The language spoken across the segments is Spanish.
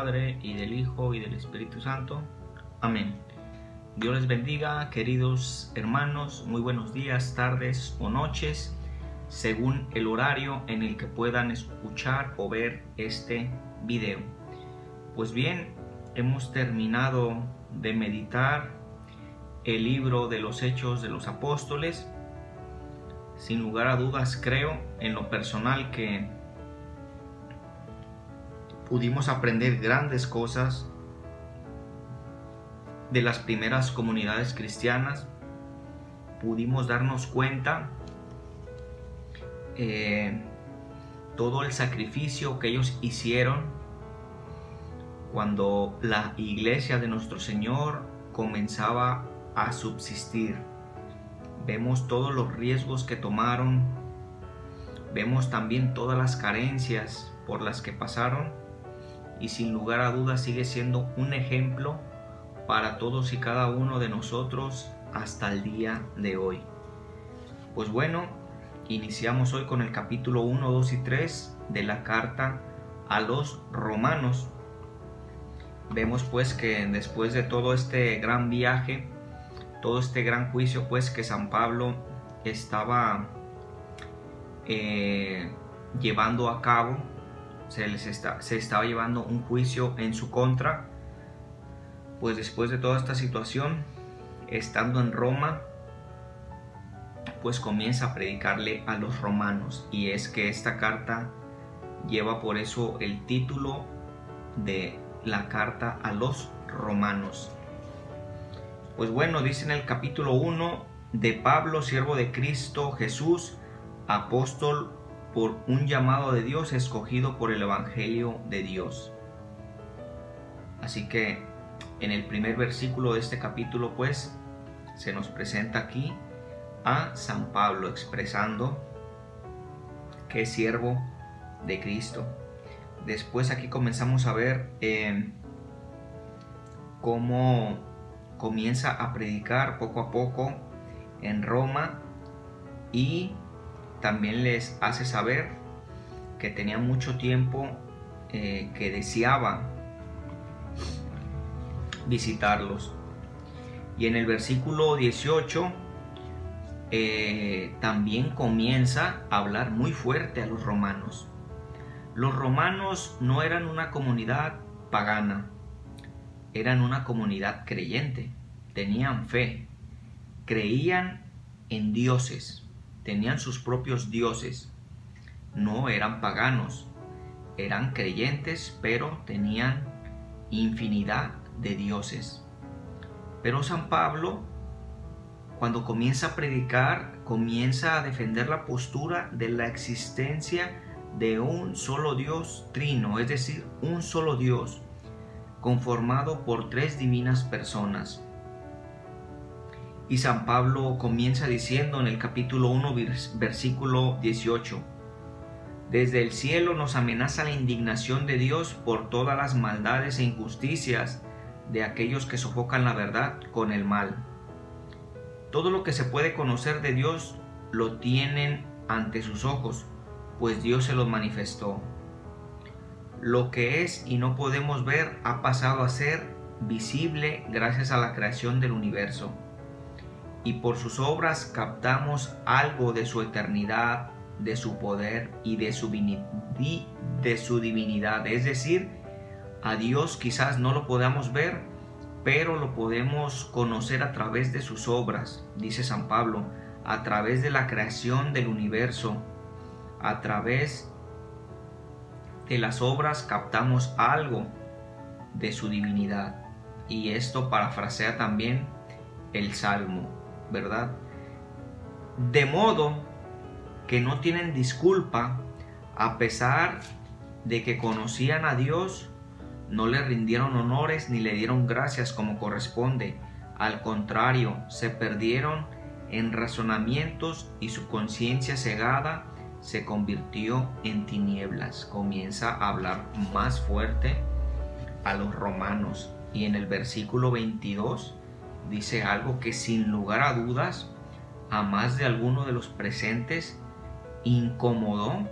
Padre, y del Hijo, y del Espíritu Santo. Amén. Dios les bendiga, queridos hermanos. Muy buenos días, tardes o noches, según el horario en el que puedan escuchar o ver este video. Pues bien, hemos terminado de meditar el libro de los Hechos de los Apóstoles. Sin lugar a dudas, creo en lo personal que pudimos aprender grandes cosas de las primeras comunidades cristianas. Pudimos darnos cuenta todo el sacrificio que ellos hicieron cuando la iglesia de nuestro Señor comenzaba a subsistir. Vemos todos los riesgos que tomaron, vemos también todas las carencias por las que pasaron, y sin lugar a dudas sigue siendo un ejemplo para todos y cada uno de nosotros hasta el día de hoy. Pues bueno, iniciamos hoy con el capítulo 1, 2 y 3 de la carta a los Romanos. Vemos pues que después de todo este gran viaje, todo este gran juicio pues que San Pablo estaba llevando a cabo, se estaba llevando un juicio en su contra. Pues después de toda esta situación, estando en Roma, pues comienza a predicarle a los romanos, y es que esta carta lleva por eso el título de la carta a los romanos. Pues bueno, dice en el capítulo 1: de Pablo, siervo de Cristo Jesús, apóstol por un llamado de Dios, escogido por el evangelio de Dios. Así que en el primer versículo de este capítulo pues se nos presenta aquí a San Pablo expresando que es siervo de Cristo. Después aquí comenzamos a ver cómo comienza a predicar poco a poco en Roma, y también les hace saber que tenía mucho tiempo que deseaba visitarlos. Y en el versículo 18 también comienza a hablar muy fuerte a los romanos. Los romanos no eran una comunidad pagana, eran una comunidad creyente, tenían fe, creían en dioses, tenían sus propios dioses, no eran paganos, eran creyentes, pero tenían infinidad de dioses. Pero San Pablo, cuando comienza a predicar, comienza a defender la postura de la existencia de un solo Dios trino, es decir, un solo Dios conformado por tres divinas personas. Y San Pablo comienza diciendo en el capítulo 1, versículo 18: desde el cielo nos amenaza la indignación de Dios por todas las maldades e injusticias de aquellos que sofocan la verdad con el mal. Todo lo que se puede conocer de Dios lo tienen ante sus ojos, pues Dios se los manifestó. Lo que es y no podemos ver ha pasado a ser visible gracias a la creación del universo, y por sus obras captamos algo de su eternidad, de su poder y de su divinidad. Es decir, a Dios quizás no lo podamos ver, pero lo podemos conocer a través de sus obras, dice San Pablo, a través de la creación del universo, a través de las obras captamos algo de su divinidad. Y esto parafrasea también el Salmo, ¿verdad? De modo que no tienen disculpa, a pesar de que conocían a Dios, no le rindieron honores ni le dieron gracias como corresponde. Al contrario, se perdieron en razonamientos y su conciencia cegada se convirtió en tinieblas. Comienza a hablar más fuerte a los romanos, y en el versículo 22 dice algo que sin lugar a dudas a más de alguno de los presentes incomodó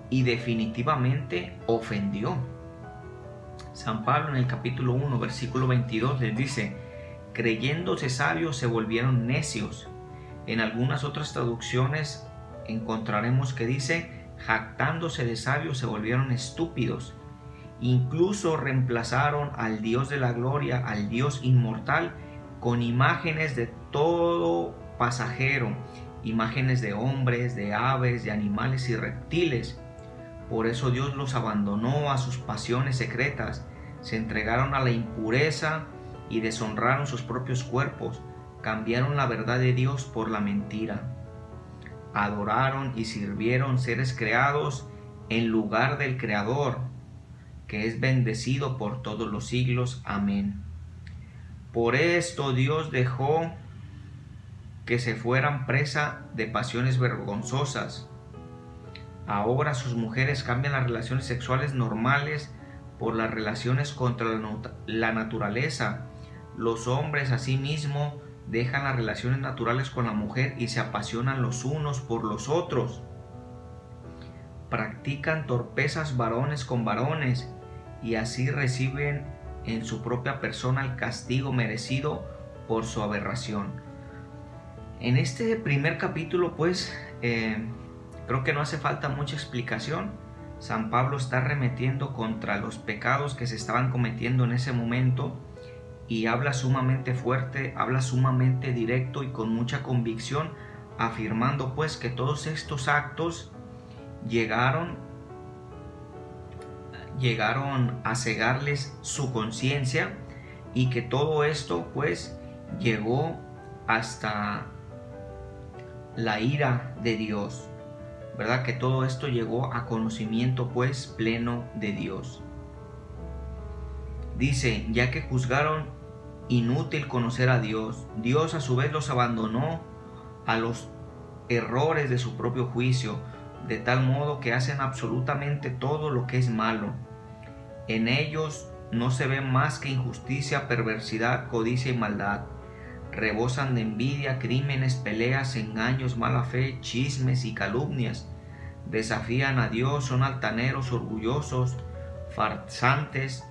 y definitivamente ofendió. San Pablo en el capítulo 1, versículo 22 les dice: creyéndose sabios se volvieron necios. En algunas otras traducciones encontraremos que dice: jactándose de sabios se volvieron estúpidos. Incluso reemplazaron al Dios de la gloria, al Dios inmortal, con imágenes de todo pasajero, imágenes de hombres, de aves, de animales y reptiles. Por eso Dios los abandonó a sus pasiones secretas, se entregaron a la impureza y deshonraron sus propios cuerpos, cambiaron la verdad de Dios por la mentira. Adoraron y sirvieron seres creados en lugar del Creador, que es bendecido por todos los siglos. Amén. Por esto Dios dejó que se fueran presa de pasiones vergonzosas. Ahora sus mujeres cambian las relaciones sexuales normales por las relaciones contra la naturaleza. Los hombres asimismo dejan las relaciones naturales con la mujer y se apasionan los unos por los otros. Practican torpezas varones con varones y así reciben en su propia persona el castigo merecido por su aberración. En este primer capítulo, pues, creo que no hace falta mucha explicación. San Pablo está arremetiendo contra los pecados que se estaban cometiendo en ese momento y habla sumamente fuerte, habla sumamente directo y con mucha convicción, afirmando pues que todos estos actos llegaron a cegarles su conciencia y que todo esto pues llegó hasta la ira de Dios, ¿verdad? Que todo esto llegó a conocimiento pues pleno de Dios. Dice: ya que juzgaron inútil conocer a Dios, Dios a su vez los abandonó a los errores de su propio juicio, de tal modo que hacen absolutamente todo lo que es malo. En ellos no se ve más que injusticia, perversidad, codicia y maldad. Rebosan de envidia, crímenes, peleas, engaños, mala fe, chismes y calumnias. Desafían a Dios, son altaneros, orgullosos, farsantes,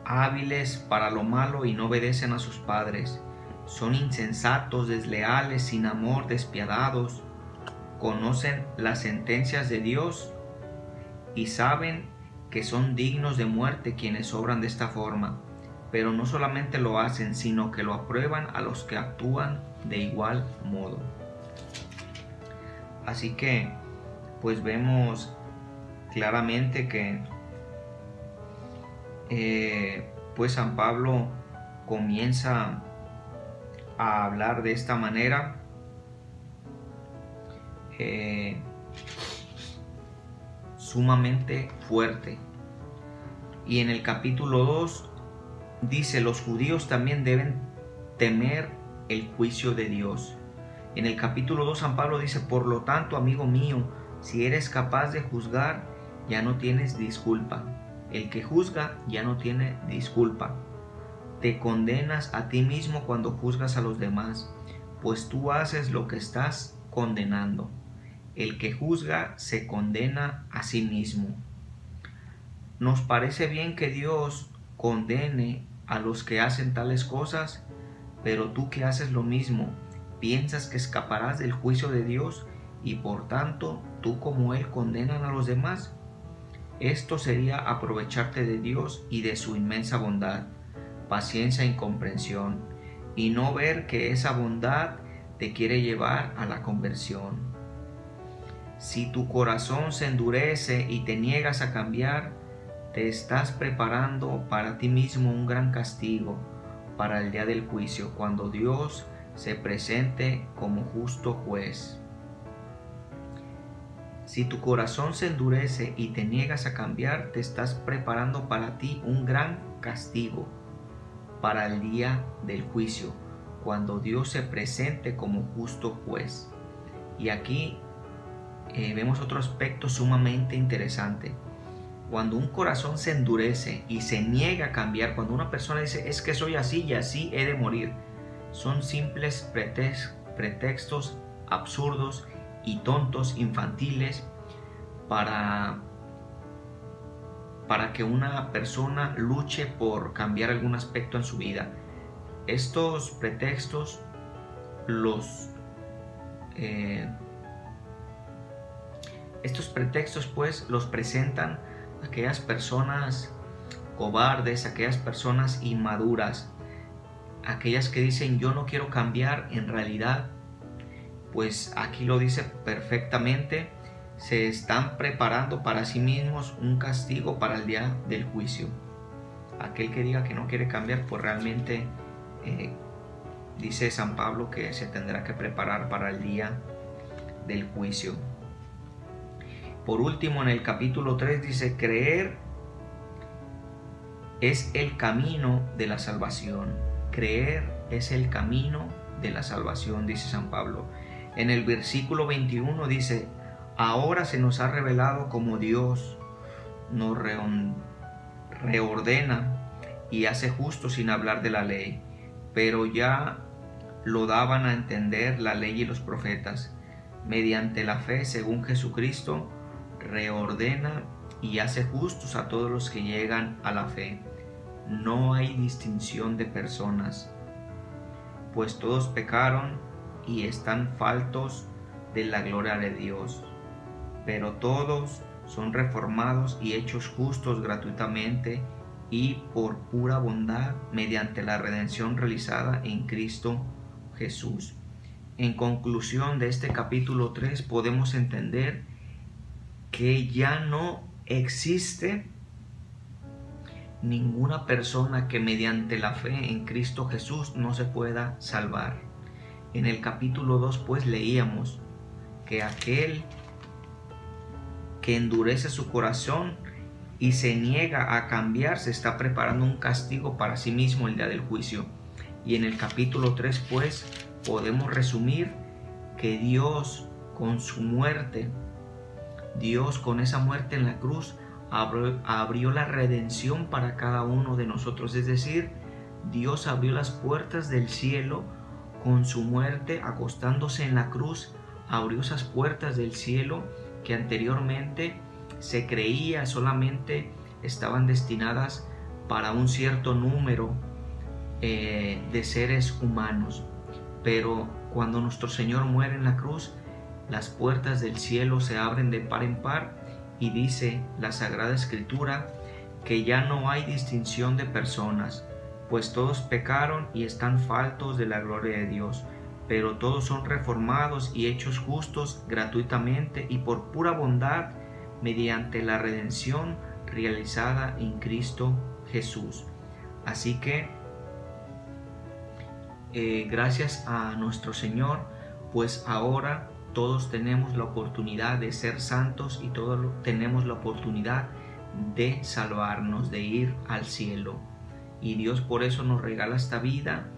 hábiles para lo malo y no obedecen a sus padres. Son insensatos, desleales, sin amor, despiadados. Conocen las sentencias de Dios y saben que son dignos de muerte quienes obran de esta forma. Pero no solamente lo hacen, sino que lo aprueban a los que actúan de igual modo. Así que, pues vemos claramente que pues San Pablo comienza a hablar de esta manera, sumamente fuerte. Y en el capítulo 2 dice: los judíos también deben temer el juicio de Dios. En el capítulo 2 San Pablo dice: por lo tanto, amigo mío, si eres capaz de juzgar, ya no tienes disculpa. El que juzga ya no tiene disculpa. Te condenas a ti mismo cuando juzgas a los demás, pues tú haces lo que estás condenando. El que juzga se condena a sí mismo. ¿Nos parece bien que Dios condene a los que hacen tales cosas? Pero tú que haces lo mismo, ¿piensas que escaparás del juicio de Dios y por tanto tú como Él condenan a los demás? Esto sería aprovecharte de Dios y de su inmensa bondad, paciencia y comprensión, y no ver que esa bondad te quiere llevar a la conversión. Si tu corazón se endurece y te niegas a cambiar, te estás preparando para ti mismo un gran castigo para el día del juicio, cuando Dios se presente como justo juez. Si tu corazón se endurece y te niegas a cambiar, te estás preparando para ti un gran castigo para el día del juicio, cuando Dios se presente como justo juez. Y aquí vemos otro aspecto sumamente interesante. Cuando un corazón se endurece y se niega a cambiar, cuando una persona dice: es que soy así y así he de morir, son simples pretextos absurdos y tontos, infantiles, para para que una persona luche por cambiar algún aspecto en su vida. Estos pretextos pues los presentan aquellas personas cobardes, aquellas personas inmaduras, aquellas que dicen yo no quiero cambiar. En realidad, pues aquí lo dice perfectamente, se están preparando para sí mismos un castigo para el día del juicio. Aquel que diga que no quiere cambiar, pues realmente dice San Pablo que se tendrá que preparar para el día del juicio. Por último, en el capítulo 3 dice, creer es el camino de la salvación. Creer es el camino de la salvación, dice San Pablo. En el versículo 21 dice, ahora se nos ha revelado cómo Dios nos reordena y hace justo sin hablar de la ley, pero ya lo daban a entender la ley y los profetas. Mediante la fe, según Jesucristo, reordena y hace justos a todos los que llegan a la fe. No hay distinción de personas, pues todos pecaron y están faltos de la gloria de Dios, pero todos son reformados y hechos justos gratuitamente y por pura bondad mediante la redención realizada en Cristo Jesús. En conclusión de este capítulo 3 podemos entender que ya no existe ninguna persona que mediante la fe en Cristo Jesús no se pueda salvar. En el capítulo 2 pues leíamos que aquel que endurece su corazón y se niega a cambiar se está preparando un castigo para sí mismo el día del juicio. Y en el capítulo 3 pues podemos resumir que Dios con su muerte, Dios con esa muerte en la cruz abrió la redención para cada uno de nosotros. Es decir, Dios abrió las puertas del cielo con su muerte, acostándose en la cruz, abrió esas puertas del cielo que anteriormente se creía solamente estaban destinadas para un cierto número de seres humanos. Pero cuando nuestro Señor muere en la cruz, las puertas del cielo se abren de par en par y dice la Sagrada Escritura que ya no hay distinción de personas, pues todos pecaron y están faltos de la gloria de Dios, pero todos son reformados y hechos justos gratuitamente y por pura bondad mediante la redención realizada en Cristo Jesús. Así que gracias a nuestro Señor, pues ahora todos tenemos la oportunidad de ser santos y todos tenemos la oportunidad de salvarnos, de ir al cielo. Y Dios por eso nos regala esta vida,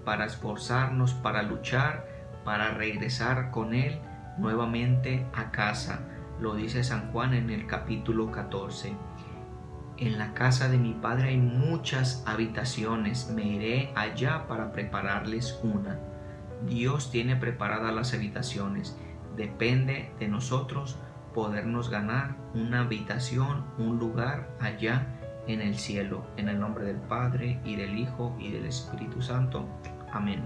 para esforzarnos, para luchar, para regresar con Él nuevamente a casa. Lo dice San Juan en el capítulo 14. En la casa de mi Padre hay muchas habitaciones, me iré allá para prepararles una. Dios tiene preparadas las habitaciones. Depende de nosotros podernos ganar una habitación, un lugar allá en el cielo. En el nombre del Padre, y del Hijo, y del Espíritu Santo. Amén.